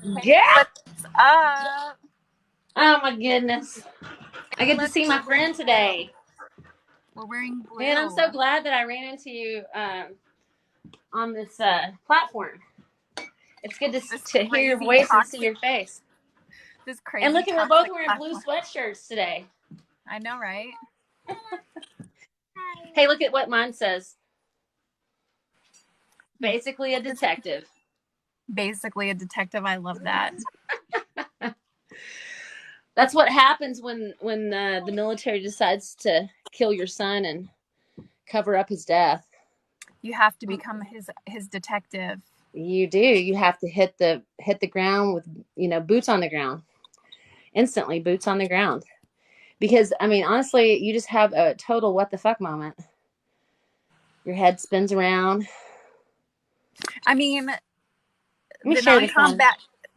Yeah. What's up? Oh my goodness. I get to Let's see my we're wearing friend today. we're wearing Man, I'm blue. so glad that I ran into you on this platform. It's good This to hear your crazy voice and see toxic your face. this And crazy look, we're both toxic wearing blue platform. sweatshirts today. I know, right? Hey, look at what mine says. Basically a detective. Basically a detective. I love that. That's what happens when the military decides to kill your son and cover up his death. You have to become his detective. You do. You have to hit the ground with boots on the ground. Instantly boots on the ground. Because I mean, honestly, you just have a total what the fuck moment. Your head spins around. I mean, Let me the share this one.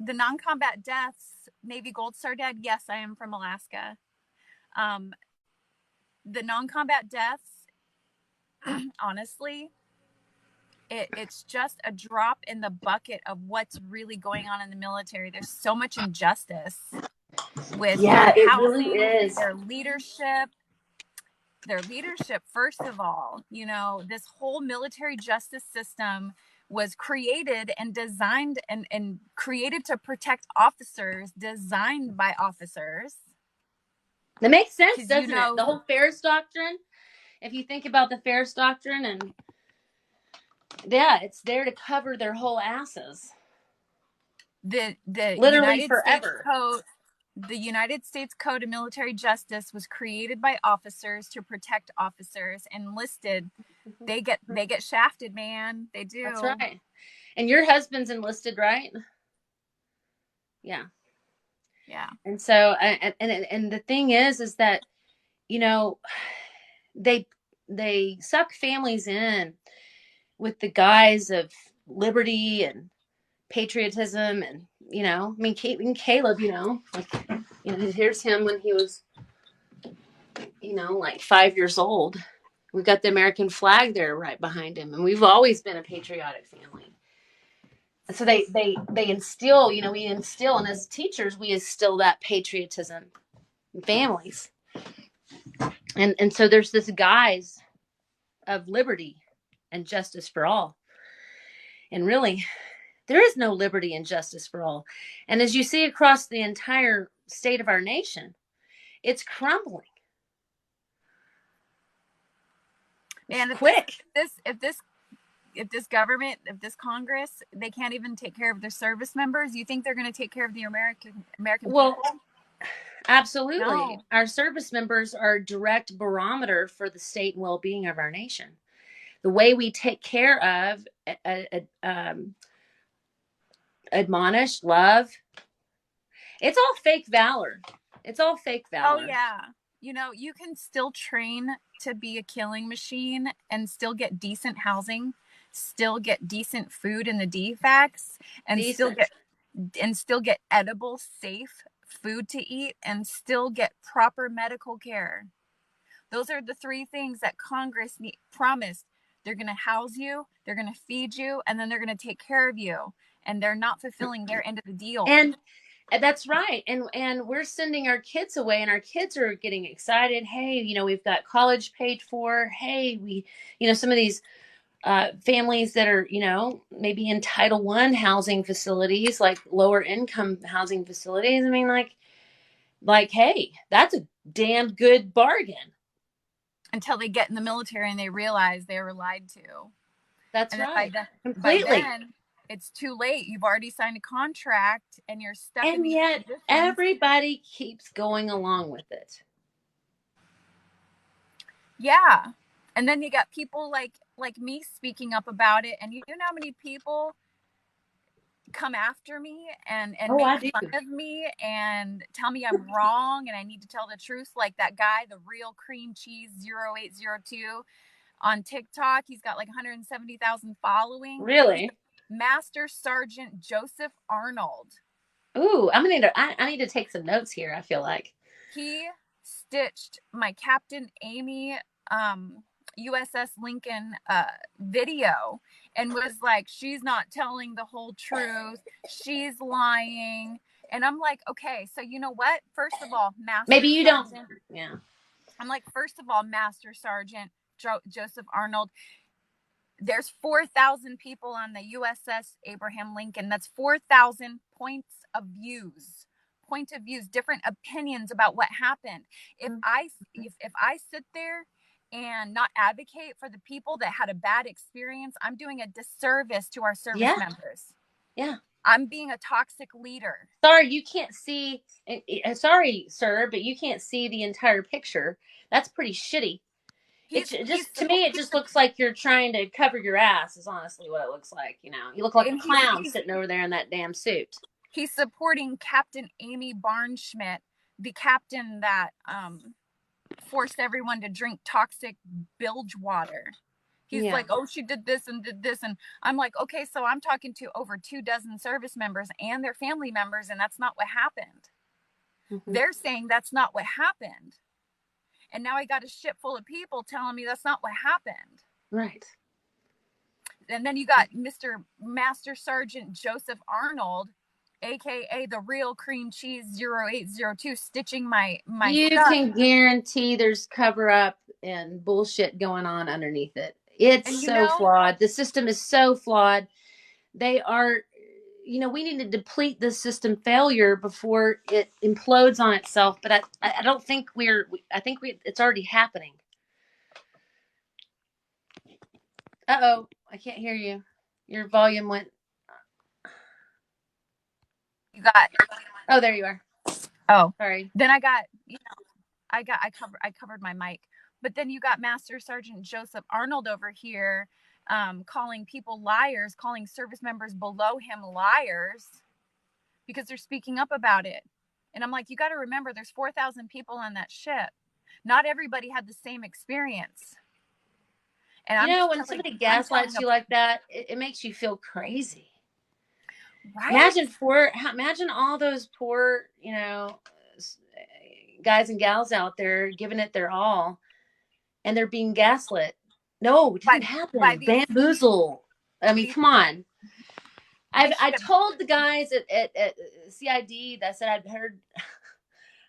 non-combat deaths, Navy Gold Star dead. Yes, I am from Alaska. Um, the non-combat deaths, honestly, it's just a drop in the bucket of what's really going on in the military. There's so much injustice with Yeah, their it really housing, is. their leadership. First of all, this whole military justice system was created and designed and created to protect officers, designed by officers. That makes sense, Because doesn't it? The whole Ferris doctrine. If you think about the Ferris doctrine, and yeah, it's there to cover their whole asses, the literally United States forever. Code the United States Code of Military Justice was created by officers to protect officers. Enlisted, they get shafted, man. They That's do. right. And your husband's enlisted, right? Yeah. Yeah. And so, and the thing is that you know they suck families in with the guise of liberty and patriotism, and I mean, Caleb, like, here's him when he was, like 5 years old. We've got the American flag there right behind him, and we've always been a patriotic family. So they instill, we instill, and as teachers, we instill that patriotism in families, and so there's this guise of liberty and justice for all, and really, there is no liberty and justice for all. And as you see across the entire state of our nation, it's crumbling. It's And quick. if this government, if this Congress, they can't even take care of their service members, you think they're going to take care of the American Well, people? absolutely. No. Our service members are a direct barometer for the state and well-being of our nation. The way we take care of, admonish, love, it's all fake valor. It's all fake Oh valor. yeah. You can still train to be a killing machine and still get decent housing, still get decent food in the defects, and Decent. still get edible, safe food to eat, and still get proper medical care. Those are the three things that Congress promised. They're going to house you, they're going to feed you, and then they're going to take care of you. And they're not fulfilling their end of the deal. And that's right. And we're sending our kids away, and our kids are getting excited. Hey, we've got college paid for. Hey, we, some of these families that are, maybe in Title I housing facilities, like lower income housing facilities. I mean, hey, that's a damn good bargain. Until they get in the military and they realize they were lied to. That's And then right. by Completely. then, it's too late. You've already signed a contract and you're stuck in And these yet positions. everybody keeps going along with it. Yeah. And then you got people like me speaking up about it. And you know how many people come after me and Oh, make I do. fun of me and tell me I'm wrong and I need to tell the truth, like that guy, the real cream cheese 0802 on TikTok. He's got like 170,000 following. He's Really? Master Sergeant Joseph Arnold. Ooh, I need to take some notes here, I feel like. He stitched my Captain Amy USS Lincoln video and was like, she's not telling the whole truth. She's lying. And I'm like, okay, so you know what? First of all, Maybe Master you don't. Sergeant. Yeah. I'm like, first of all, Master Sergeant Joseph Arnold, there's 4,000 people on the USS Abraham Lincoln. That's 4,000 points of views, different opinions about what happened. If I sit there and not advocate for the people that had a bad experience, I'm doing a disservice to our service Yeah. members. Yeah. I'm being a toxic leader. Sorry, you can't see. Sorry, sir, but you can't see the entire picture. That's pretty shitty. It just, to me, it just looks like you're trying to cover your ass. Is honestly what it looks like. You know, you look like a clown sitting over there in that damn suit. He's supporting Captain Amy Barnschmidt, the captain that forced everyone to drink toxic bilge water. He's like, oh, she did this and did this. And I'm like, okay, so I'm talking to over 24 service members and their family members, and that's not what happened. Mm-hmm. They're saying that's not what happened. And now I got a ship full of people telling me that's not what happened. Right. And then you got Mr. Master Sergeant Joseph Arnold, aka the real cream cheese 0802, stitching my you stuff. Can guarantee there's cover up and bullshit going on underneath it. It's so flawed. The system is so flawed. They are, you know, we need to deplete this system failure before it implodes on itself. But I don't think it's already happening. Uh-oh, I can't hear you. Your volume went. You got. Oh, there you are. Oh, sorry. Then I got, I covered my mic. But then you got Master Sergeant Joseph Arnold over here, calling people liars, calling service members below him liars because they're speaking up about it. And I'm like, you got to remember, there's 4,000 people on that ship. Not everybody had the same experience. And you know, when somebody gaslights you like that, it makes you feel crazy. Right? Imagine all those poor, you know, guys and gals out there giving it their all, and they're being gaslit. No, it didn't happen. Bamboozle. I mean, come on. I told the guys at CID that I said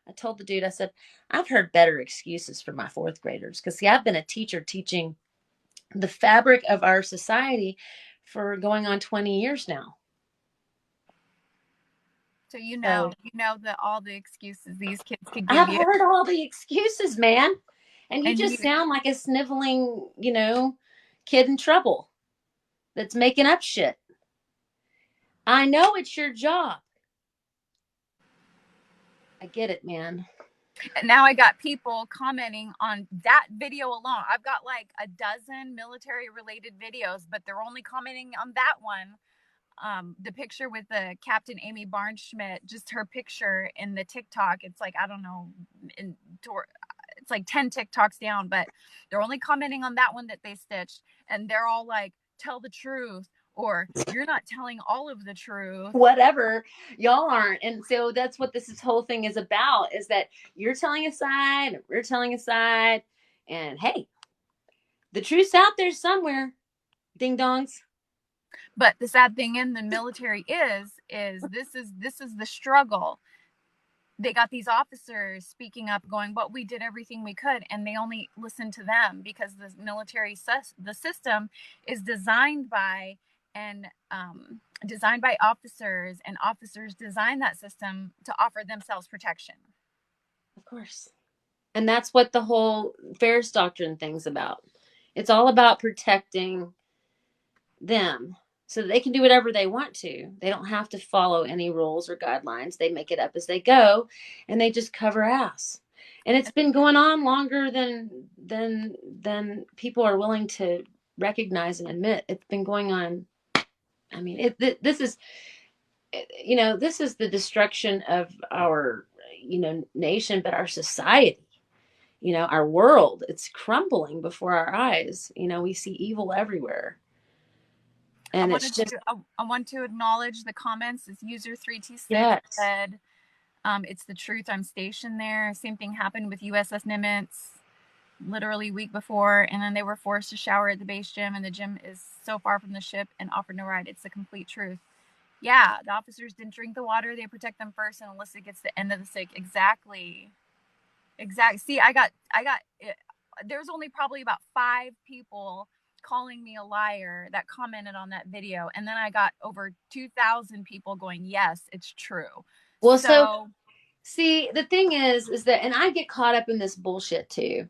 I told the dude, I said, I've heard better excuses for my fourth graders. Because, see, I've been a teacher teaching the fabric of our society for going on 20 years now. So you know that all the excuses these kids could give you. I've heard all the excuses, man. And you just sound like a sniveling, you know, kid in trouble that's making up shit. I know it's your job. I get it, man. And now I got people commenting on that video alone. I've got like a dozen military related videos, but they're only commenting on that one. The picture with the Captain Amy Barnschmidt, just her picture in the TikTok. It's like, I don't know, it's like 10 TikToks down, but they're only commenting on that one that they stitched. And they're all like, tell the truth, or you're not telling all of the truth. Whatever, y'all aren't. And so that's what this whole thing is about, is that you're telling a side, we're telling a side, and hey, the truth's out there somewhere. Ding dongs. But the sad thing in the military is this is the struggle. They got these officers speaking up going, but we did everything we could, and they only listen to them because the military the system is designed by officers, and officers design that system to offer themselves protection. Of course. And that's what the whole Ferris Doctrine thing's about. It's all about protecting them so that they can do whatever they want to. They don't have to follow any rules or guidelines. They make it up as they go, and they just cover ass. And it's been going on longer than people are willing to recognize and admit. It's been going on. I mean, this is, you know, this is the destruction of our, you know, nation, but our society, you know, our world. It's crumbling before our eyes. You know, we see evil everywhere. And I want to acknowledge the comments. It's user 326 said, it's the truth. I'm stationed there. Same thing happened with USS Nimitz. literally week before, and then they were forced to shower at the base gym, and the gym is so far from the ship, and offered no ride. It's the complete truth. Yeah, the officers didn't drink the water. They protect them first, and Alyssa gets the end of the stick. Exactly. See, I got there's only probably about 5 people calling me a liar that commented on that video, and then I got over 2,000 people going, yes, it's true. Well, so see, the thing is that, and I get caught up in this bullshit too.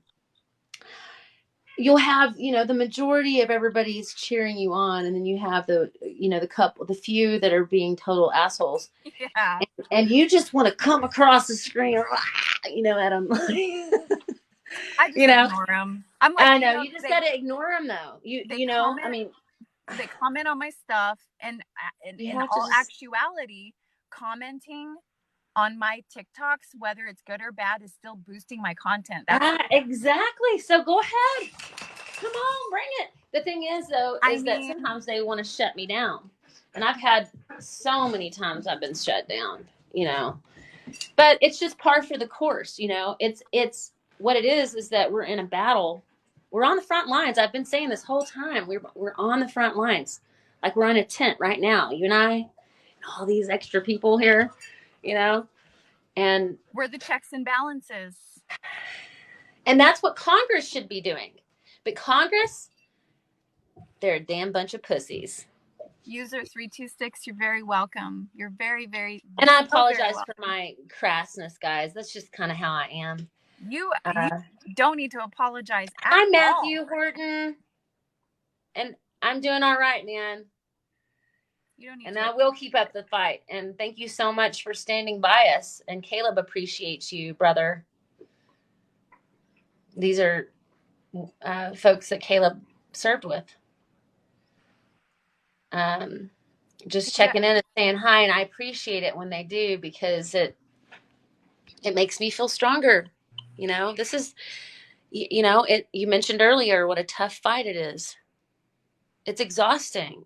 You'll have, the majority of everybody's cheering you on, and then you have the few that are being total assholes. Yeah. And you just want to come across the screen, at them. I just ignore them. I'm like, I know, you just got to ignore them though. They comment on my stuff, and in all actuality, commenting on my TikToks, whether it's good or bad, is still boosting my content. Exactly. So go ahead. Come on, bring it. The thing is, though, that sometimes they want to shut me down. And I've had so many times I've been shut down, But it's just par for the course, It's what it is that we're in a battle. We're on the front lines. I've been saying this whole time. We're on the front lines. Like we're in a tent right now. You and I, all these extra people here, And we're the checks and balances. And that's what Congress should be doing. But Congress, they're a damn bunch of pussies. User 326, you're very welcome. You're very, very. And I apologize for my crassness, guys. That's just kind of how I am. You don't need to apologize at I'm Matthew Horton. And I'm doing all right, man. You don't need and I will keep up the fight. And thank you so much for standing by us. And Caleb appreciates you, brother. These are folks that Caleb served with. Just checking in and saying hi, and I appreciate it when they do, because it makes me feel stronger. This is, you mentioned earlier what a tough fight it is. It's exhausting,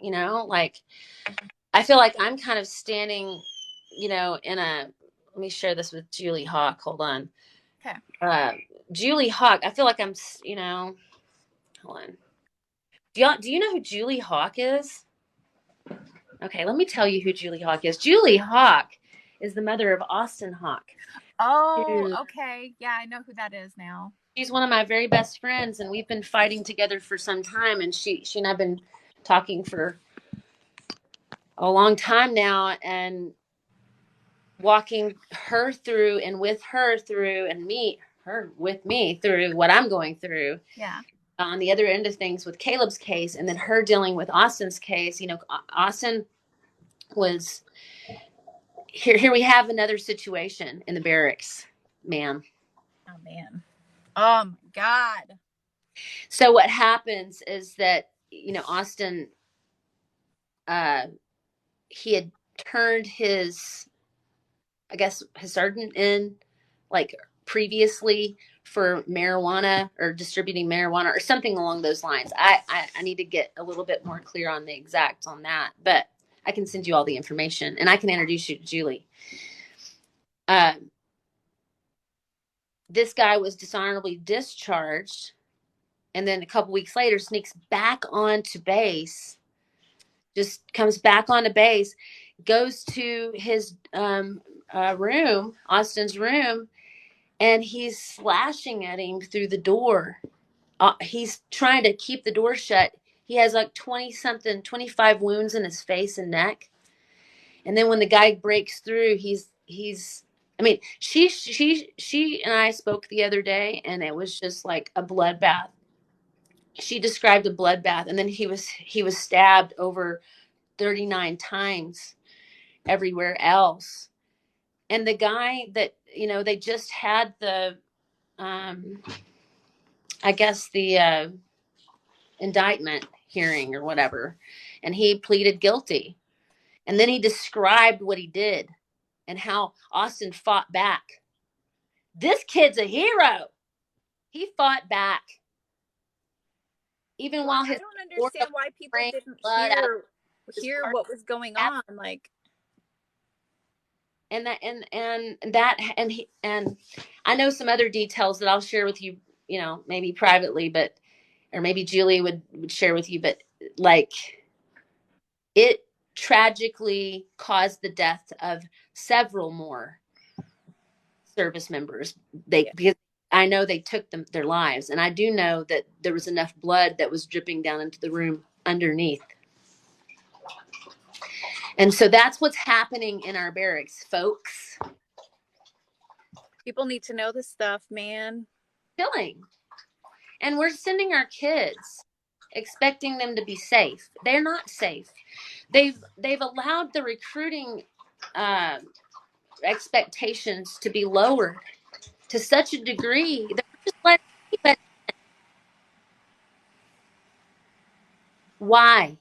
like I feel like I'm kind of standing, let me share this with Julie Hawk. Hold on. Okay. Julie Hawk. I feel like I'm, hold on. Do you know who Julie Hawk is? Okay, let me tell you who Julie Hawk is. Julie Hawk is the mother of Austin Hawk. Oh, okay. Yeah, I know who that is now. She's one of my very best friends, and we've been fighting together for some time, and she and I've been talking for a long time now, and walking her through and with her through, and her with me through what I'm going through. Yeah. On the other end of things with Caleb's case, and then her dealing with Austin's case. Austin was here. We have another situation in the barracks, ma'am. Oh man. Oh my God. So what happens is that, Austin, he had turned his sergeant in, like, previously for marijuana or distributing marijuana or something along those lines. I need to get a little bit more clear on the exacts on that, but I can send you all the information, and I can introduce you to Julie. This guy was dishonorably discharged, and then a couple weeks later sneaks back onto base, just comes back onto base, goes to his room, Austin's room, and he's slashing at him through the door. He's trying to keep the door shut. He has like 25 wounds in his face and neck. And then when the guy breaks through, she and I spoke the other day, and it was just like a bloodbath. She described a bloodbath, and then he was stabbed over 39 times everywhere else. And the guy that, they just had the, the indictment hearing or whatever, and he pleaded guilty. And then he described what he did and how Austin fought back. This kid's a hero. He fought back. Even while I don't understand why people didn't hear what was going on. Like, and I know some other details that I'll share with you maybe privately, or maybe Julie would share with you, but like it tragically caused the death of several more service members. Because I know they took their lives, and I do know that there was enough blood that was dripping down into the room underneath. And so that's what's happening in our barracks, folks. People need to know this stuff, man. Killing. And we're sending our kids expecting them to be safe. They're not safe. They've allowed the recruiting expectations to be lowered to such a degree that we're just like, why?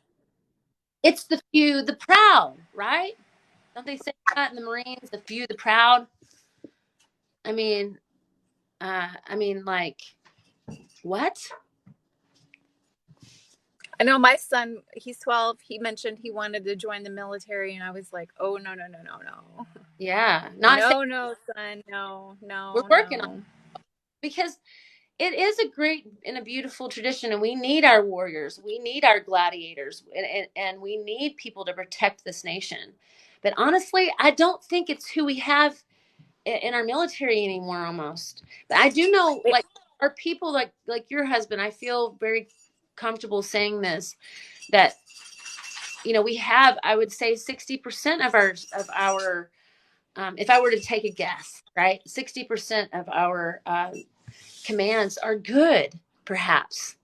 It's the few, the proud, right? Don't they say that in the Marines? The few, the proud. I mean, like, what? I know my son, he's 12. He mentioned he wanted to join the military, and I was like, oh, no. Yeah. No, son. No. We're working on it because it is a great and a beautiful tradition, and we need our warriors. We need our gladiators, and we need people to protect this nation. But honestly, I don't think it's who we have in our military anymore almost. But I do know, like, our people like your husband, I feel very comfortable saying this, that we have, I would say, 60% of our if I were to take a guess, right, 60% of our commands are good, perhaps.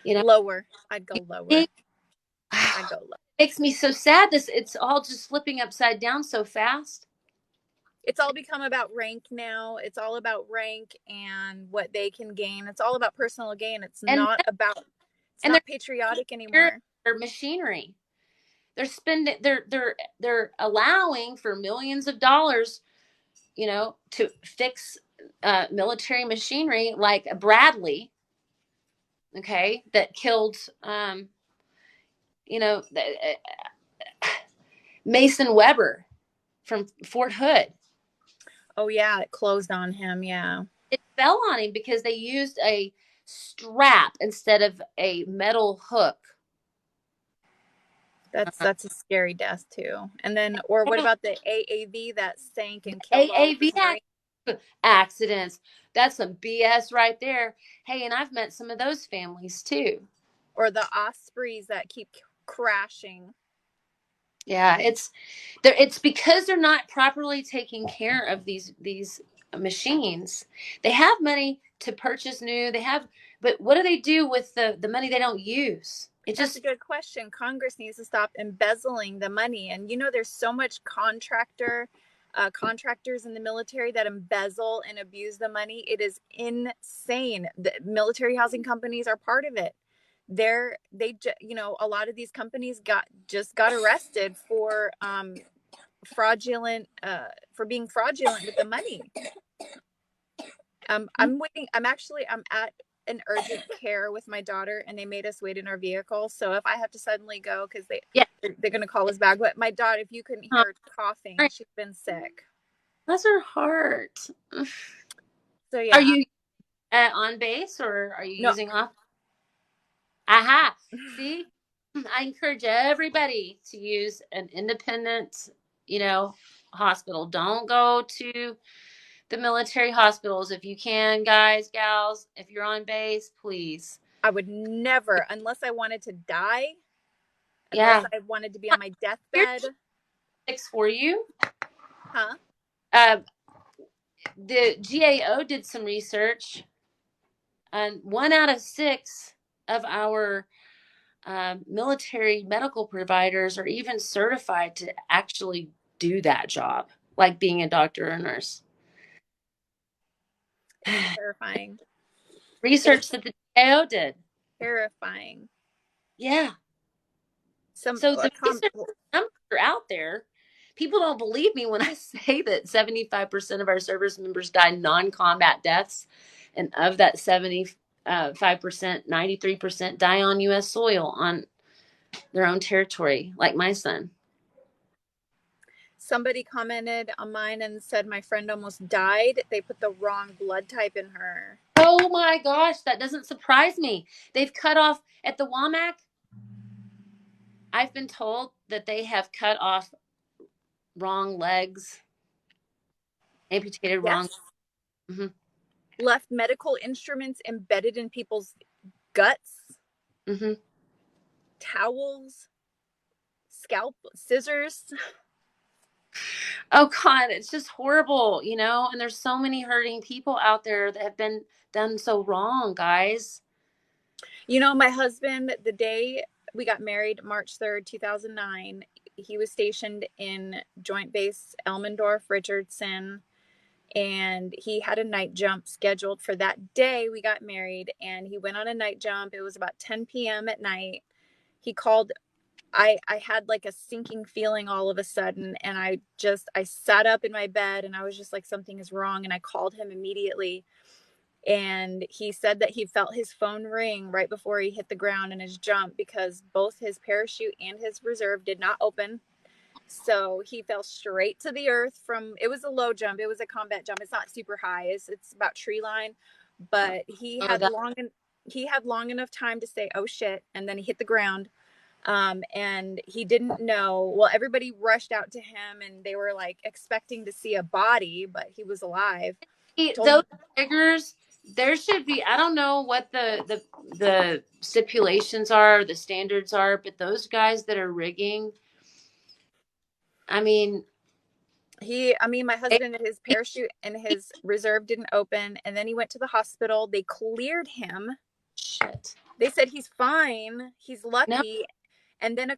Lower. I'd go lower. I'd go lower. It makes me so sad. It's all just flipping upside down so fast. It's all become about rank now. It's all about rank and what they can gain. It's all about personal gain. It's not patriotic anymore. Their machinery. They're spending. They're allowing for millions of dollars, to fix military machinery like a Bradley. Okay, that killed, Mason Weber from Fort Hood. Oh yeah, it closed on him. Yeah, it fell on him because they used a strap instead of a metal hook. That's a scary death too. And then, or what about the AAV that sank and killed AAV accidents? That's some BS right there. Hey, and I've met some of those families too. Or the Ospreys that keep crashing. Yeah, it's because they're not properly taking care of these machines. They have money to purchase new. But what do they do with the money they don't use? That's a good question. Congress needs to stop embezzling the money. And there's so much contractors in the military that embezzle and abuse the money. It is insane. The military housing companies are part of it. A lot of these companies got arrested for being fraudulent with the money. I'm waiting. I'm at an urgent care with my daughter, and they made us wait in our vehicle. So if I have to suddenly go, because they're going to call us back. But my daughter, if you couldn't hear her coughing, she's been sick. Bless her heart. So yeah. Are you on base, or are you using off? Aha. See, I encourage everybody to use an independent, hospital. Don't go to the military hospitals. If you can, guys, gals, if you're on base, please. I would never, unless I wanted to die. Unless I wanted to be on my deathbed. Fix for you. Huh? The GAO did some research, and 1 out of 6 of our military medical providers are even certified to actually do that job, like being a doctor or nurse. Terrifying. Research that the GAO did. Terrifying. Yeah. So the numbers are out there. People don't believe me when I say that 75% of our service members died non-combat deaths, and of that 75%, 93% die on U.S. soil on their own territory, like my son. Somebody commented on mine and said my friend almost died. They put the wrong blood type in her. Oh Oh my gosh, that doesn't surprise me. They've cut off at the WAMAC. I've been told that they have cut off wrong legs, amputated wrong. Yes. Hmm. Left medical instruments embedded in people's guts, Hmm. towels, scalp, scissors. Oh God, it's just horrible, you know. And there's so many hurting people out there that have been done so wrong, guys. You know, my husband, the day we got married, March 3rd, 2009, he was stationed in Joint Base Elmendorf, Richardson, and he had a night jump scheduled for that day we got married. And he went on a night jump. It was about 10 p.m. at night. He called. I had like a sinking feeling all of a sudden, and I sat up in my bed and I was just like, something is wrong. And I called him immediately, and he said that he felt his phone ring right before he hit the ground in his jump because both his parachute and his reserve did not open. So he fell straight to the earth. From it was a low jump, it was a combat jump. It's not super high, it's about tree line, but Oh, that. he had long enough time to say, oh shit, and then he hit the ground. And he didn't know. Well, everybody rushed out to him and they were like expecting to see a body, but he was alive. Told Those figures, there should be. I don't know what the stipulations are, the standards are, but those guys that are rigging, I mean, my they, husband, his parachute and his reserve didn't open, and then he went to the hospital. They cleared him. shit. They said he's fine, he's No, lucky. And then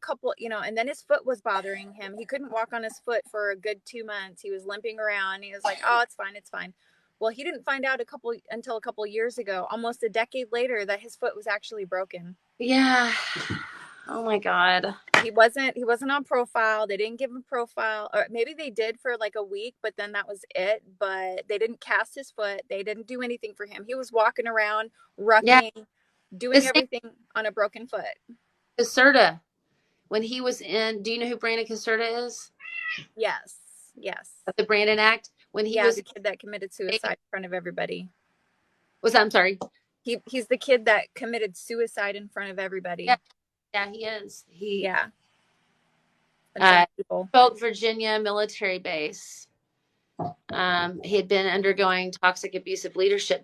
and then his foot was bothering him. He couldn't walk on his foot for a good 2 months. He was limping around. He was like, oh, it's fine, it's fine. Well, he didn't find out until a couple years ago, almost a decade later, that his foot was actually broken. yeah. Oh my God. He wasn't on profile. They didn't give him profile, or maybe they did for like a week, but then that was it. But they didn't cast his foot. They didn't do anything for him. He was walking around, Yeah, rucking, the doing same everything on a broken foot. Caserta. When he was in, do you know who Brandon Caserta is? Yes, yes. The Brandon Act. When he Yeah, was, the kid that committed suicide in front of everybody. I'm sorry. He's the kid that committed suicide in front of Yeah, everybody. yeah, he is. He Yeah, in front of people. Polk, Virginia military base. He had been undergoing toxic abusive leadership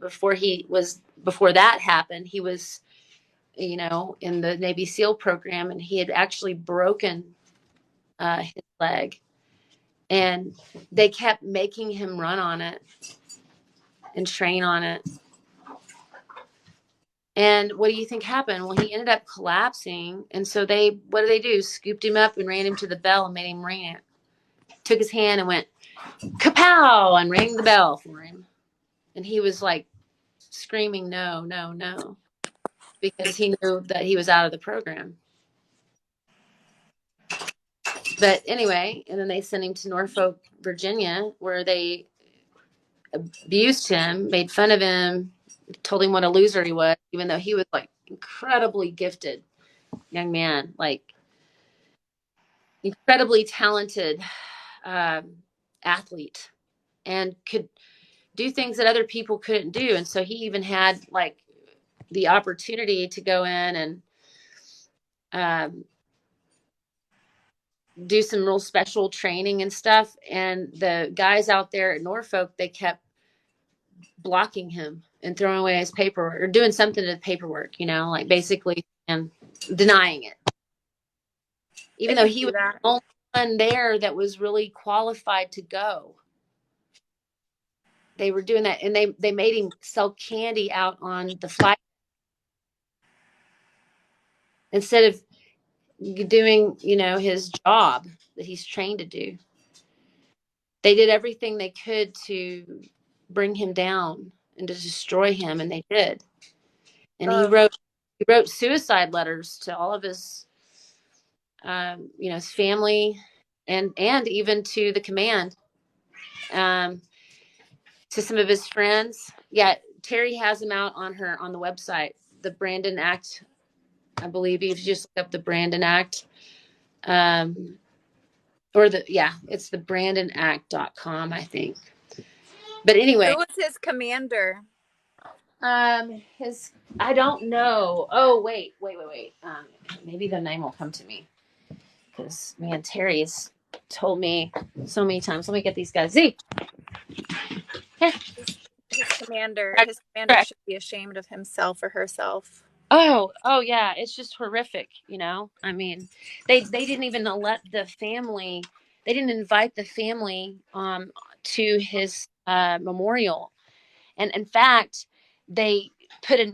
before that happened. He was, you know, in the Navy SEAL program, and he had actually broken his leg, and they kept making him run on it and train on it. And what do you think happened? Well, he ended up collapsing, and so what did they do? Scooped him up and ran him to the bell and made him ring it. Took his hand and went kapow and rang the bell for him, and he was like screaming no, no, no, because he knew that he was out of the program. But anyway, and then they sent him to Norfolk, Virginia, where they abused him, made fun of him, told him what a loser he was, even though he was like incredibly gifted young man, like incredibly talented athlete, and could do things that other people couldn't do. And so he even had like the opportunity to go in and um, do some real special training and stuff. And the guys out there at Norfolk, they kept blocking him and throwing away his paperwork or doing something to the paperwork, you know, like basically and denying it. Even They though can he do was that. the only one there that was really qualified to go. They were doing that, and they made him sell candy out on the flight instead of doing, you know, his job that he's trained to do. They did everything they could to bring him down and to destroy him, and they did. And Oh, he wrote suicide letters to all of his, you know, his family, and even to the command, um, to some of his friends. Yeah, Terry has him out on the website, the Brandon Act. I believe if you just look up the Brandon Act, um, it's the brandonact.com, I think. But who anyway, was his commander? I don't know. Oh, wait. Maybe the name will come to me because man, Terry's told me so many times. Let me get these guys. Z. Here. His commander Correct. should be ashamed of himself or herself. Oh yeah, it's just horrific, you know. I mean, they didn't even let the family. They didn't invite the family to his memorial, and in fact, they put a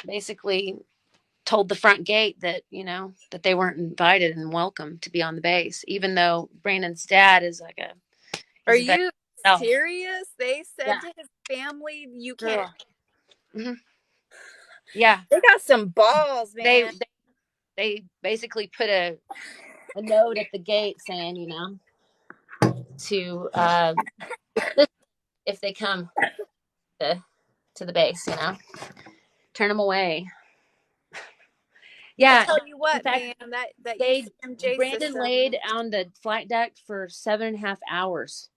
basically told the front gate that that they weren't invited and welcome to be on the base, even though Brandon's dad is like Are he's a you veteran. serious? They said Yeah, to his family, "You can't." girl. Hmm. Yeah, They got some balls, they, man. they they basically put a note at the gate saying, to if they come to the base, turn them away. I Yeah, tell you in what, fact, man, that UCMJ Brandon system. laid on the flight deck for 7.5 hours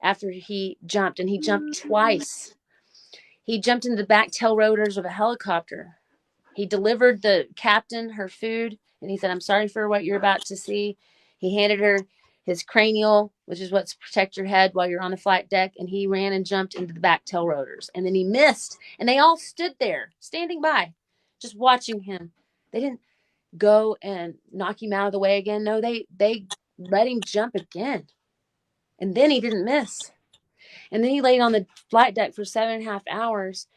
after he jumped, and he jumped twice. He jumped into the back tail rotors of a helicopter. He delivered the captain her food, and he said, "I'm sorry for what you're about to see." He handed her his cranial, which is what's to protect your head while you're on the flight deck, and he ran and jumped into the back tail rotors. And then he missed, and they all stood there, standing by, just watching him. They didn't go and knock him out of the way again. No, they let him jump again, and then he didn't miss. And then he laid on the flight deck for 7.5 hours.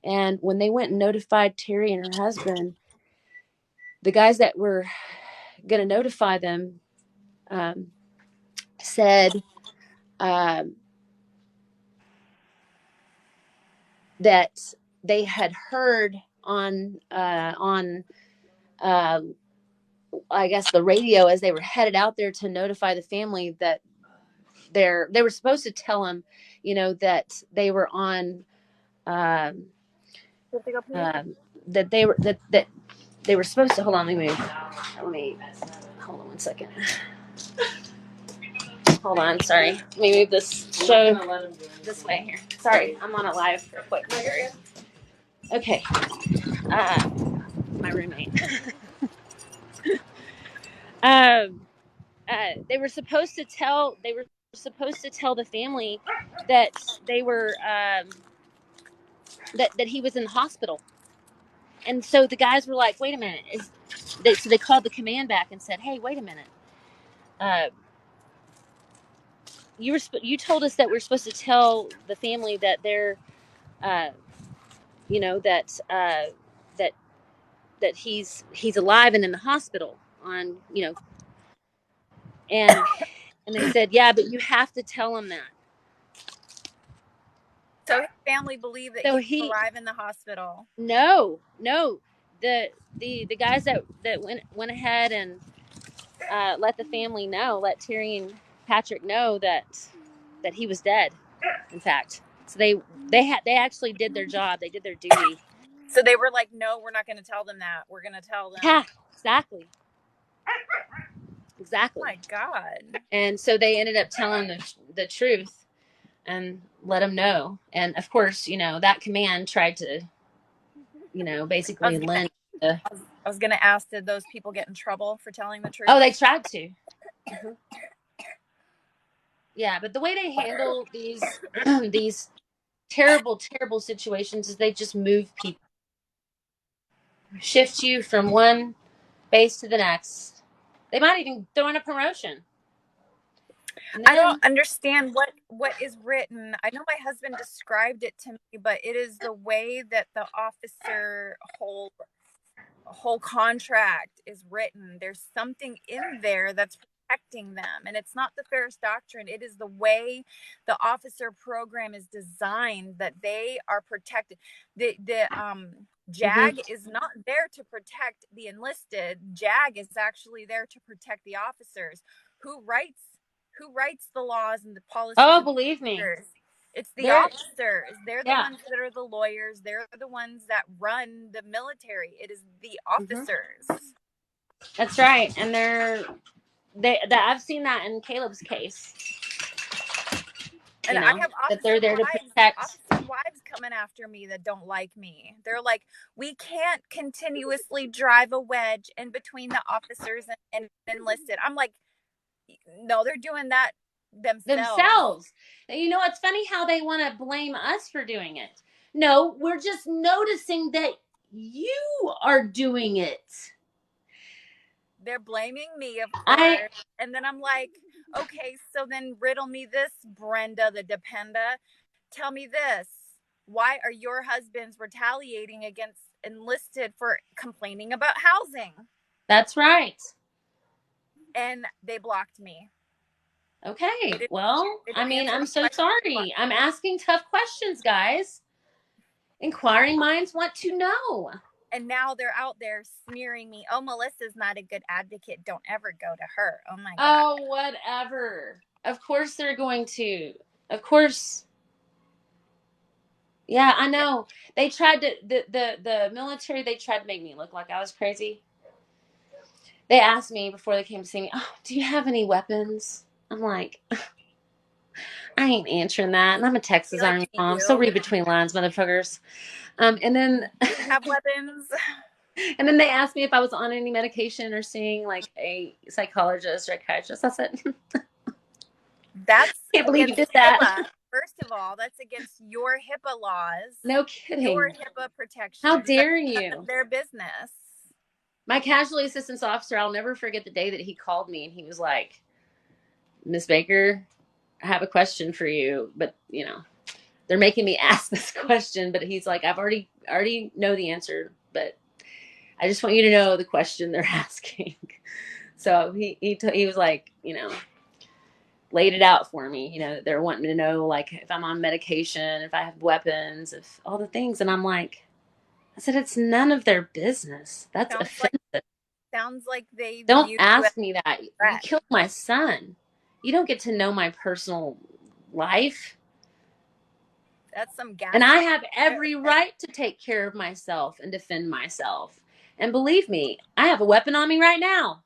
And when they went and notified Terry and her husband, the guys that were going to notify them said that they had heard on I guess the radio as they were headed out there to notify the family that they were supposed to tell them, that they were on that they were supposed to hold on. Let me hold on one second. Hold on, sorry. Let me move this show this way here. Sorry, I'm on a live real quick. Okay. My roommate. um, they were supposed to tell the family that they were that he was in the hospital, and so the guys were like, "Wait a minute!" So they called the command back and said, "Hey, wait a minute. Uh, you told us that we're supposed to tell the family that they're, uh, that that he's alive and in the hospital on and they said, yeah, but you have to tell him that." So his family believed that So he was alive in the hospital. No, the guys that went ahead and let the family know, let Terry and Patrick know that he was dead. In fact, so they actually did their job. They did their duty. So they were like, "No, we're not going to tell them that. We're going to tell them." Yeah, exactly. Oh my God. And so they ended up telling the truth and let them know. And of course, that command tried to, basically lend. I was going to ask, did those people get in trouble for telling the truth? Oh, they tried to. Mm-hmm. Yeah, but the way they handle these terrible, terrible situations is they just move people, shift you from one base to the next. They might even throw in a promotion. I don't understand what is written. I know my husband described it to me, but it is the way that the officer whole contract is written. There's something in there that's protecting them, and it's not the Ferris Doctrine. It is the way the officer program is designed that they are protected. The JAG is not there to protect the enlisted. JAG is actually there to protect the officers. Who writes the laws and the policies? Oh, believe me. It's the officers. They're the ones that are the lawyers. They're the ones that run the military. It is the officers. That's right. And I've seen that in Caleb's case. And I have that they're there to protect ex-wives coming after me that don't like me. They're like, we can't continuously drive a wedge in between the officers and enlisted. I'm like, no, they're doing that themselves. And you know, it's funny how they want to blame us for doing it. No, we're just noticing that you are doing it. They're blaming me, of course. And then I'm like, okay, so then riddle me this, Brenda the Dependa. Tell me this. Why are your husbands retaliating against enlisted for complaining about housing? That's right. And they blocked me. Okay. Well, I mean, I'm so sorry. I'm asking tough questions, guys. Inquiring minds want to know. And now they're out there smearing me. Oh, Melissa's not a good advocate. Don't ever go to her. Oh my God. Oh, whatever. Of course they're going to. Of course. Yeah, I know. They tried to the military, they tried to make me look like I was crazy. They asked me before they came to see me, "Oh, do you have any weapons?" I'm like, I ain't answering that. And I'm a Texas Army mom, so read between lines, motherfuckers. And then have weapons. And then they asked me if I was on any medication or seeing like a psychologist or psychiatrist. I said, that's I can't believe you did that. HIPAA. First of all, that's against your HIPAA laws. No kidding. Your HIPAA protection. How dare you? Their business. My casualty assistance officer, I'll never forget the day that he called me and he was like, "Miss Baker, I have a question for you, but you know, they're making me ask this question." But he's like, "I've already know the answer, but I just want you to know the question they're asking." So he was like, you know, laid it out for me. You know, they're wanting to know like if I'm on medication, if I have weapons, if all the things. And I'm like, I said, it's none of their business. That's offensive. Sounds like they don't ask me that. You killed my son. You don't get to know my personal life. That's some gas. And I have every right to take care of myself and defend myself. And believe me, I have a weapon on me right now.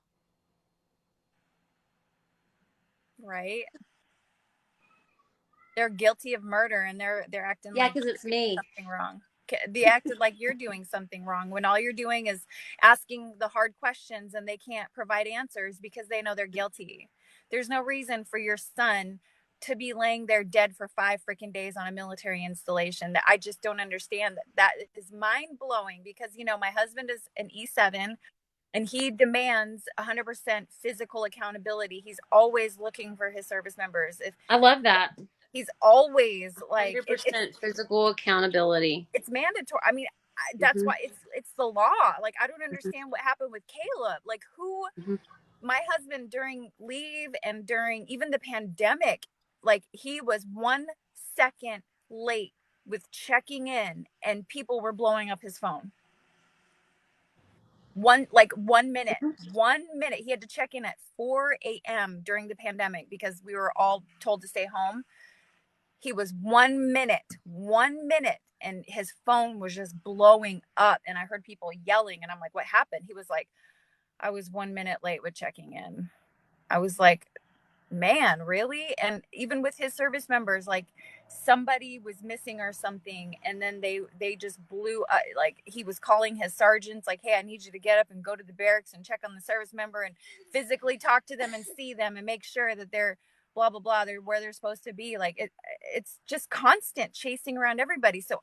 Right. They're guilty of murder and they're acting like because it's me. Something wrong. They acted like you're doing something wrong when all you're doing is asking the hard questions and they can't provide answers because they know they're guilty. There's no reason for your son to be laying there dead for 5 freaking days on a military installation. That I just don't understand. That is mind blowing because, you know, my husband is an E7 and he demands 100% physical accountability. He's always looking for his service members. I love that. He's always like 100% physical accountability. It's mandatory. I mean, that's why it's the law. Like, I don't understand what happened with Caleb. Like, my husband during leave and during even the pandemic, like he was 1 second late with checking in and people were blowing up his phone. 1 minute. 1 minute. He had to check in at 4 a.m. during the pandemic because we were all told to stay home. He was 1 minute, and his phone was just blowing up. And I heard people yelling and I'm like, what happened? He was like, I was 1 minute late with checking in. I was like, man, really? And even with his service members, like somebody was missing or something. And then they just blew up. Like he was calling his sergeants like, hey, I need you to get up and go to the barracks and check on the service member and physically talk to them and see them and make sure that they're blah, blah, blah. They're where they're supposed to be. Like it's just constant chasing around everybody. So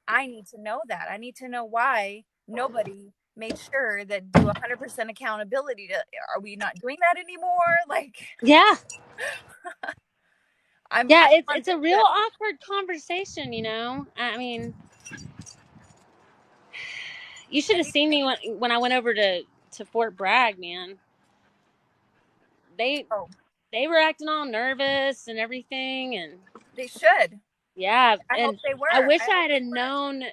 I need to know that. I need to know why nobody made sure that do 100% accountability to, are we not doing that anymore? Like, yeah. It's a real awkward conversation, you know? I mean, you should have seen me when I went over to Fort Bragg, man. They were acting all nervous and everything, and they should. Yeah, I hope they were. I wish I had known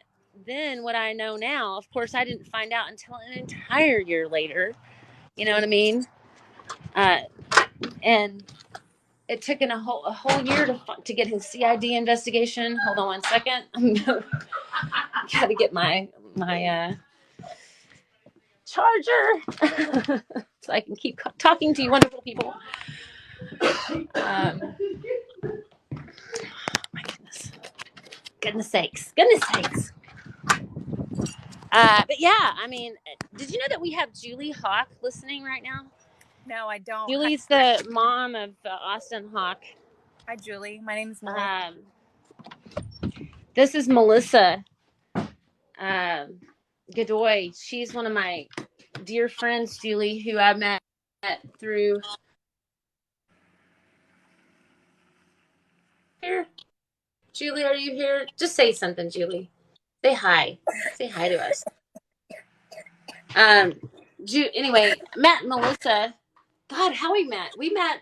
then what I know now. Of course, I didn't find out until an entire year later. You know what I mean? And it took a whole year to get his CID investigation. Hold on 1 second. Got to get my charger so I can keep talking to you wonderful people. My goodness. Goodness sakes. Goodness sakes. But yeah, I mean, did you know that we have Julie Hawk listening right now? No, I don't. Julie's the mom of Austin Hawk. Hi, Julie. My name is Melissa. This is Melissa Godoy. She's one of my dear friends, Julie, who I met through here. Julie, are you here? Just say something, Julie. Say hi. Say hi to us. Anyway, met Melissa. God, how we met? We met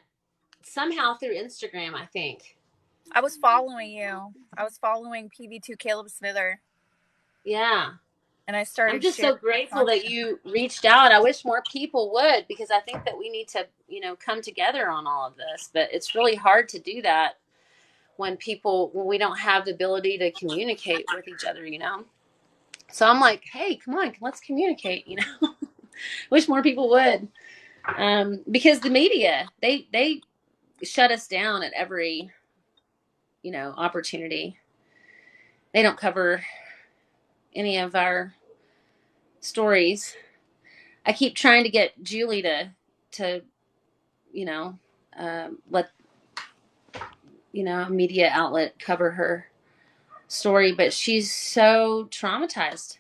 somehow through Instagram, I think. I was following you. I was following PV2 Caleb Smither. Yeah. And I started. I'm just so grateful that you reached out. I wish more people would, because I think that we need to, come together on all of this. But it's really hard to do that when we don't have the ability to communicate with each other, So I'm like, hey, come on, let's communicate, Wish more people would. Because the media, they shut us down at every, opportunity. They don't cover any of our stories. I keep trying to get Julie to let a media outlet cover her story, but she's so traumatized.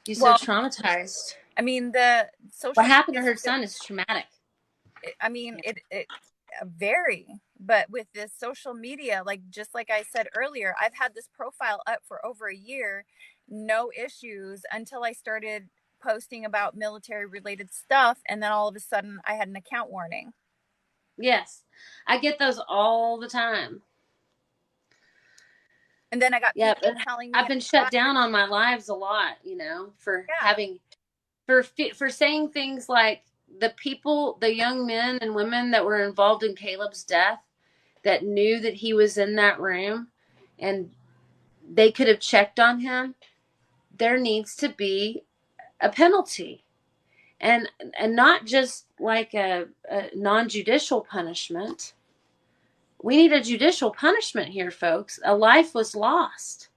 She's so traumatized. I mean, the social. What happened to her son is traumatic. I mean, it vary, but with this social media, just like I said earlier, I've had this profile up for over a year, no issues, until I started posting about military related stuff, and then all of a sudden I had an account warning. Yes, I get those all the time. And then I got people telling me I've been shut down on my lives a lot, for saying things like the young men and women that were involved in Caleb's death, that knew that he was in that room and they could have checked on him. There needs to be a penalty, and not just like a non-judicial punishment. We need a judicial punishment here, folks. A life was lost.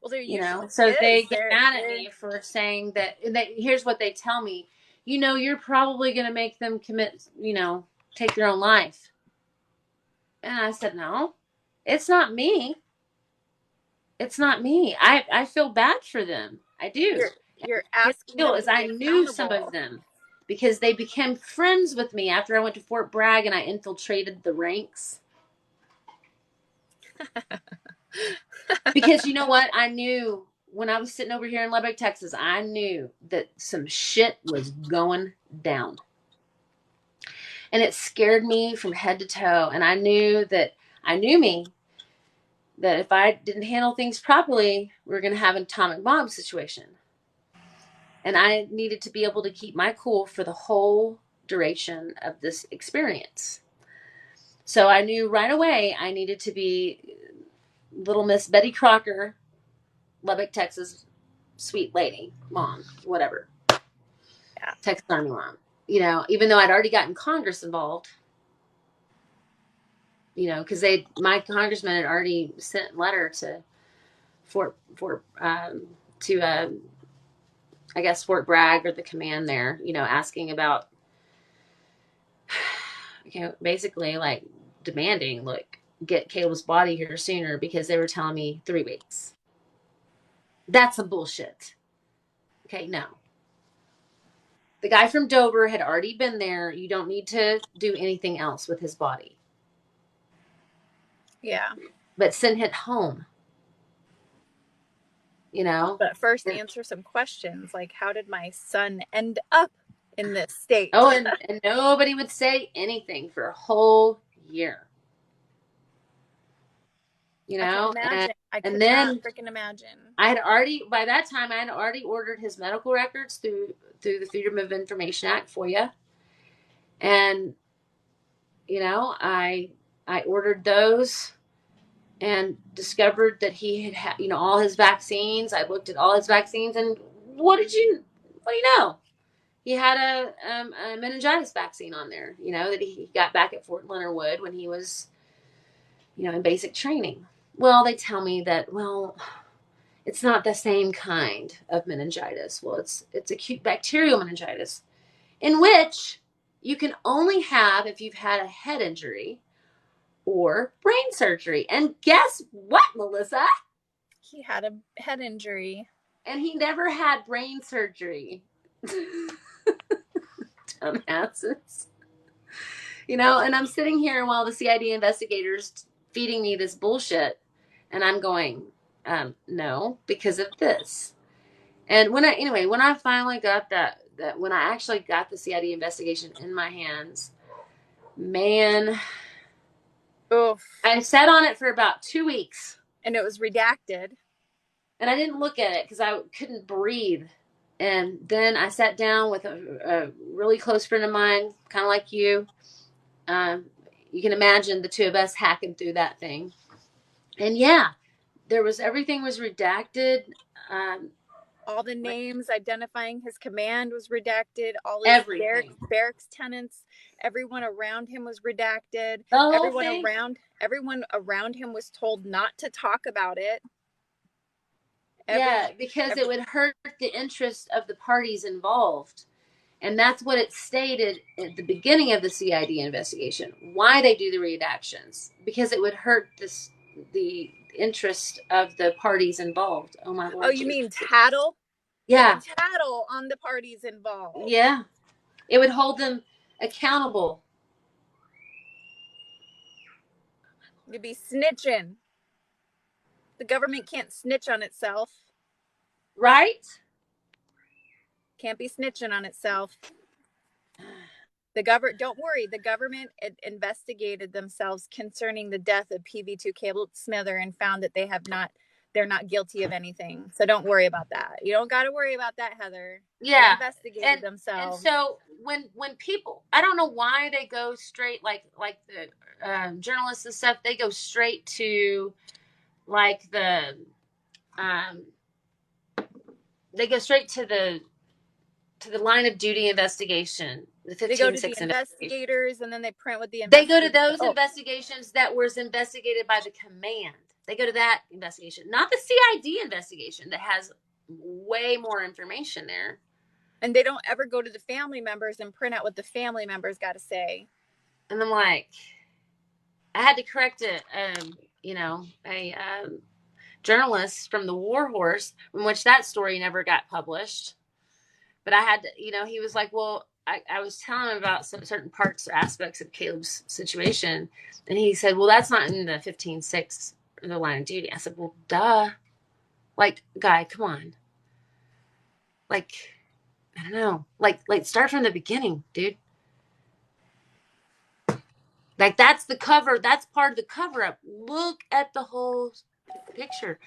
Well, so they get mad at me for saying that. Here's what they tell me: you're probably going to make them commit, take their own life. And I said, no, it's not me. It's not me. I feel bad for them. I do. You're asking them to be I knew some of them because they became friends with me after I went to Fort Bragg and I infiltrated the ranks. Because you know what? I knew when I was sitting over here in Lubbock, Texas, I knew that some shit was going down. And it scared me from head to toe. And I knew that that if I didn't handle things properly, we were going to have an atomic bomb situation. And I needed to be able to keep my cool for the whole duration of this experience. So I knew right away I needed to be little Miss Betty Crocker, Lubbock, Texas, sweet lady, mom, whatever. Yeah. Texas Army mom. Even though I'd already gotten Congress involved, because my congressman had already sent a letter to Fort Bragg or the command there, asking about, basically like demanding, get Caleb's body here sooner, because they were telling me 3 weeks. That's some bullshit. Okay, no. The guy from Dover had already been there. You don't need to do anything else with his body. Yeah. But send it home. But first answer some questions, like, how did my son end up in this state? Oh, and nobody would say anything for a whole year. I could not freaking imagine. By that time, I had already ordered his medical records through the Freedom of Information Act, FOIA. And, I ordered those and discovered that he had, all his vaccines. I looked at all his vaccines, and what do you know? He had a meningitis vaccine on there, that he got back at Fort Leonard Wood when he was, in basic training. Well, they tell me that, well, it's not the same kind of meningitis. Well, it's acute bacterial meningitis, in which you can only have if you've had a head injury or brain surgery. And guess what, Melissa? He had a head injury. And he never had brain surgery. Dumbasses. And I'm sitting here while the CID investigators feeding me this bullshit, and I'm going, no, because of this. And when I finally got that when I actually got the CID investigation in my hands, man, Oof. I sat on it for about 2 weeks. And it was redacted. And I didn't look at it because I couldn't breathe. And then I sat down with a really close friend of mine, kind of like you. You can imagine the two of us hacking through that thing. And yeah, everything was redacted. All the names identifying his command was redacted. All his barracks tenants, everyone around him was redacted. The whole Everyone around him was told not to talk about it. Because it would hurt the interest of the parties involved. And that's what it stated at the beginning of the CID investigation. Why they do the redactions. Because it would hurt the interest of the parties involved. Oh, my Lord. Oh, you mean tattle? Yeah. Tattle on the parties involved. Yeah. It would hold them accountable. You'd be snitching. The government can't snitch on itself. Right? Can't be snitching on itself. Don't worry, the government investigated themselves concerning the death of PV2 Caleb Smither and found that they're not guilty of anything. So don't worry about that. You don't got to worry about that, Heather. Yeah. They investigated themselves. And so when people, I don't know why they go straight, like the journalists and stuff, they go straight to like they go straight to the line of duty investigation. They go to the investigators, and then they print with the investigators. They go to those investigations that was investigated by the command. They go to that investigation, not the CID investigation that has way more information there. And they don't ever go to the family members and print out what the family members got to say. And I'm like, I had to correct it. A journalist from the War Horse, in which that story never got published. But I had to, he was like, well, I was telling him about some certain parts or aspects of Caleb's situation. And he said, well, that's not in the 15-6, the line of duty. I said, well, duh. Like, guy, come on. Like, I don't know. Like start from the beginning, dude. Like, that's the cover. That's part of the cover up. Look at the whole picture.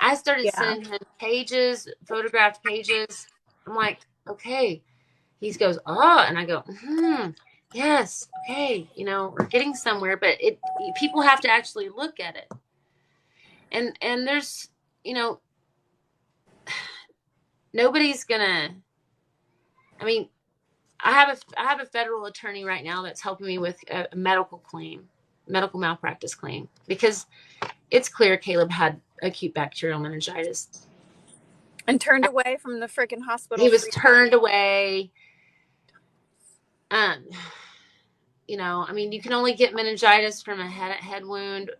I started sending him pages, photographed pages. I'm like, okay. He goes, oh, and I go, yes, okay, we're getting somewhere, but people have to actually look at it. And there's, nobody's gonna, I have a federal attorney right now that's helping me with a medical malpractice claim, because it's clear Caleb had acute bacterial meningitis. And turned away from the freaking hospital. He was turned away. You can only get meningitis from a head wound,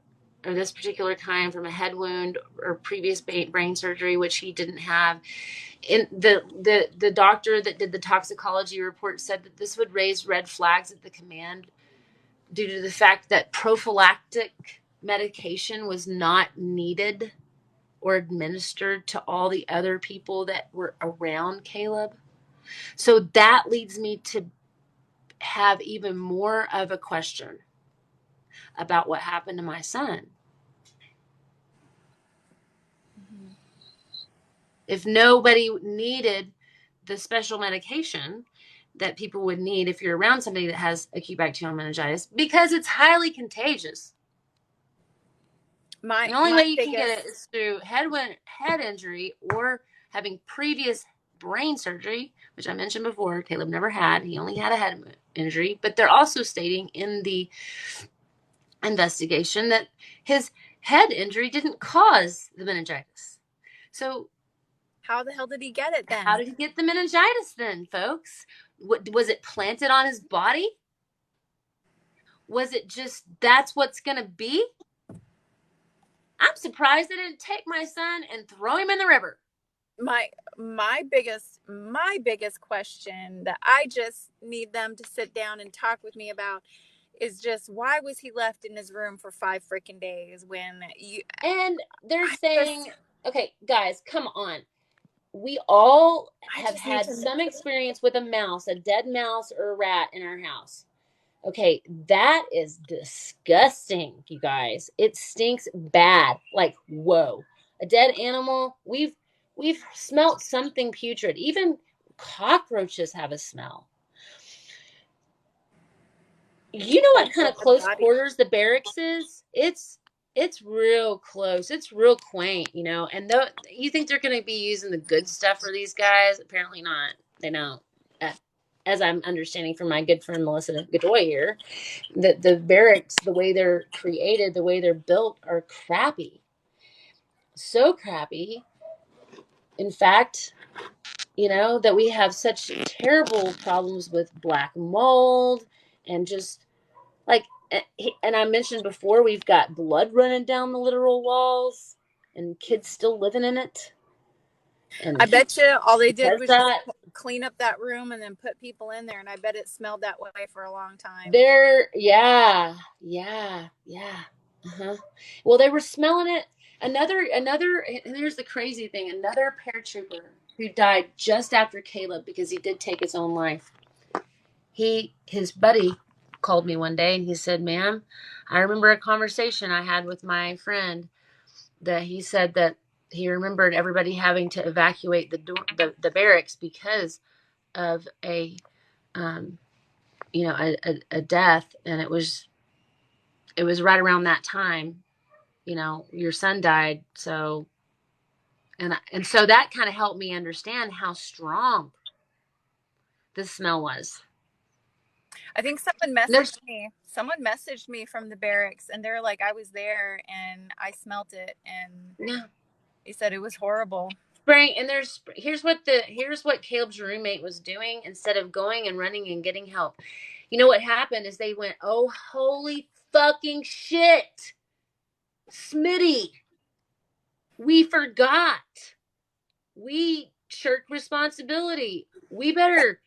or this particular kind from a head wound or previous brain surgery, which he didn't have. And the doctor that did the toxicology report said that this would raise red flags at the command due to the fact that prophylactic medication was not needed or administered to all the other people that were around Caleb. So that leads me to have even more of a question about what happened to my son. Mm-hmm. If nobody needed the special medication that people would need if you're around somebody that has acute bacterial meningitis, because it's highly contagious. The only way you can get it is through head injury or having previous brain surgery, which I mentioned before. Caleb never had. He only had a head injury. But they're also stating in the investigation that his head injury didn't cause the meningitis. So How the hell did he get it how then? did he get the meningitis then, folks? What, was it planted on his body? Was it just that's what's going to be? I'm surprised they didn't take my son and throw him in the river. My biggest question that I just need them to sit down and talk with me about is just why was he left in his room for 5 freaking days when you And they're I saying, just okay, guys, come on. We all I have just need had to some experience with a mouse, a dead mouse or a rat in our house. Okay, that is disgusting, you guys. It stinks bad. Like, whoa. A dead animal, we've smelt something putrid. Even cockroaches have a smell. You know what kind of close body. quarters the barracks is? It's real close. It's real quaint, you know. And though you think they're going to be using the good stuff for these guys, apparently not. They don't. As I'm understanding from my good friend Melissa Godoy here, that the barracks, the way they're created, the way they're built, are crappy. So crappy. In fact, you know, that we have such terrible problems with black mold and just like, and I mentioned before, we've got blood running down the literal walls and kids still living in it. I And bet you all they did does was just that clean up that room and then put people in there, and I bet it smelled that way for a long time. there, yeah, yeah, yeah. Uh-huh. Well, they were smelling it. Another, and here's the crazy thing, another paratrooper who died just after Caleb because he did take his own life. His buddy called me one day and he said, "Ma'am, I remember a conversation I had with my friend that he said that he remembered everybody having to evacuate the barracks because of a um, a death, and it was right around that time, your son died. So and so that kind of helped me understand how strong the smell was. I think someone And there's messaged me. Someone messaged me from the barracks, and they're like, I was there and I smelt it, and yeah, he said it was horrible. spraying, and here's what Caleb's roommate was doing instead of going and running and getting help. You know what happened is they went, "Oh, holy fucking shit, Smitty, we forgot. We shirked responsibility. We better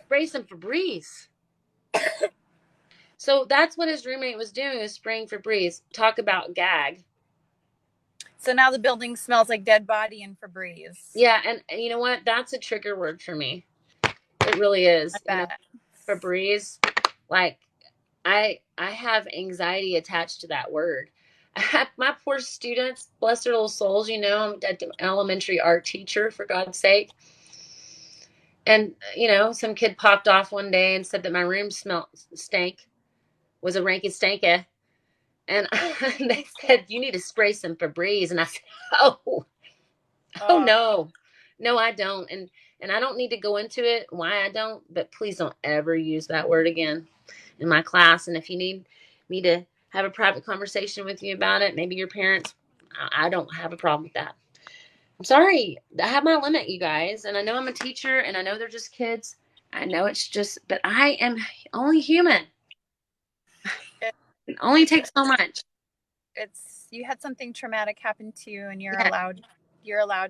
spray some Febreze." So that's what his roommate was doing, was spraying Febreze. Talk about gag. So now the building smells like dead body and Febreze. Yeah, and you know what? That's a trigger word for me. It really I is. bet. Febreze. Like, I have anxiety attached to that word. My poor students, bless their little souls, I'm an elementary art teacher, for God's sake. And, some kid popped off one day and said that my room smelled stank, was a ranky stanky. And they said, "You need to spray some Febreze." And I said, "Oh, oh Oh, no, no, I don't." And I don't need to go into it, why I don't, but please don't ever use that word again in my class. And if you need me to have a private conversation with you about it, maybe your parents, I don't have a problem with that. I'm sorry. I have my limit, you guys. And I know I'm a teacher and I know they're just kids. I know it's just, but I am only human. it, It only takes so much. it's you had something traumatic happen to you, and you're Yeah, allowed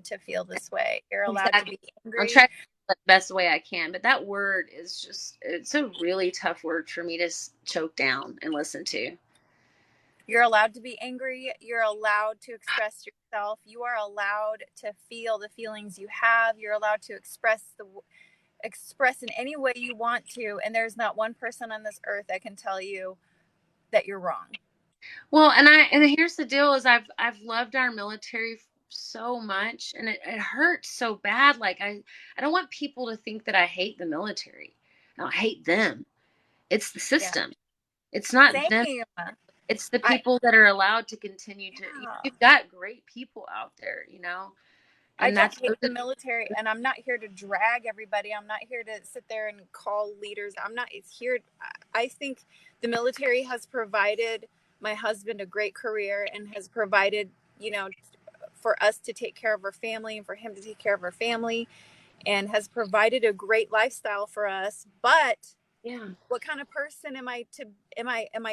to feel this way. You're allowed to exactly. be I'm angry. trying the best way I can, but that word is just, it's a really tough word for me to choke down and listen to. You're allowed to be angry. You're allowed to express yourself. You are allowed to feel the feelings you have. You're allowed to express in any way you want to, and there's not one person on this earth that can tell you that you're wrong. Well, and here's the deal is I've loved our military so much, and it hurts so bad. Like, I don't want people to think that I hate the military. I don't hate them. It's the Yeah. system. It's not them. Same. It's the I people that are allowed to continue to. yeah. You've got great people out there, I and don't that's hate the military, and I'm not here to drag everybody. I'm not here to sit there and call leaders. I'm not here. I think the military has provided my husband a great career and has provided, you know, for us to take care of our family and for him to take care of our family, and has provided a great lifestyle for us. But Yeah. what kind of person am I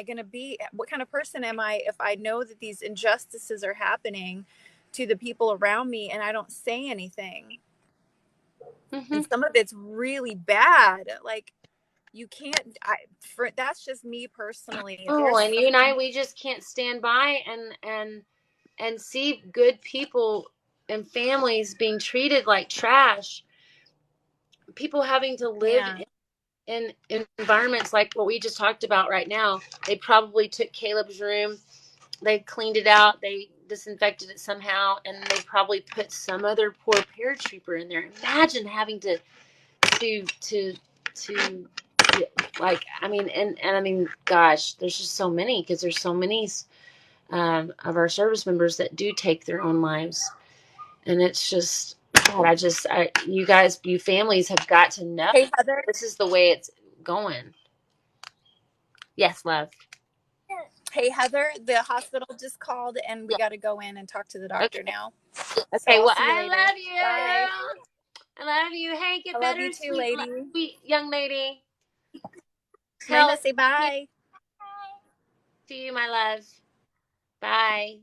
going to be? What kind of person am I if I know that these injustices are happening to the people around me and I don't say anything? Mm-hmm. And some of it's really bad. Like, you can't, that's just me personally. Oh, There's and some, you and I, we just can't stand by and see good people and families being treated like trash. People having to live yeah, in environments like what we just talked about right now. They probably took Caleb's room, they cleaned it out, they disinfected it somehow, and they probably put some other poor paratrooper in there. Imagine having to to like, I mean, and I mean, gosh, there's just so many, because there's so many of our service members that do take their own lives. And it's just, God, you guys, you families have got to know hey Heather, this is the way it's going. Yes, love. the hospital just called and we Yeah. got to go in and talk to the doctor Okay. now. So Okay. I'll Well, see you I later. love Bye. you. I love you. Hey, I get love you better, too, sweet, lady. sweet young lady. Miranda, Tell say you bye. to you, my love. Bye.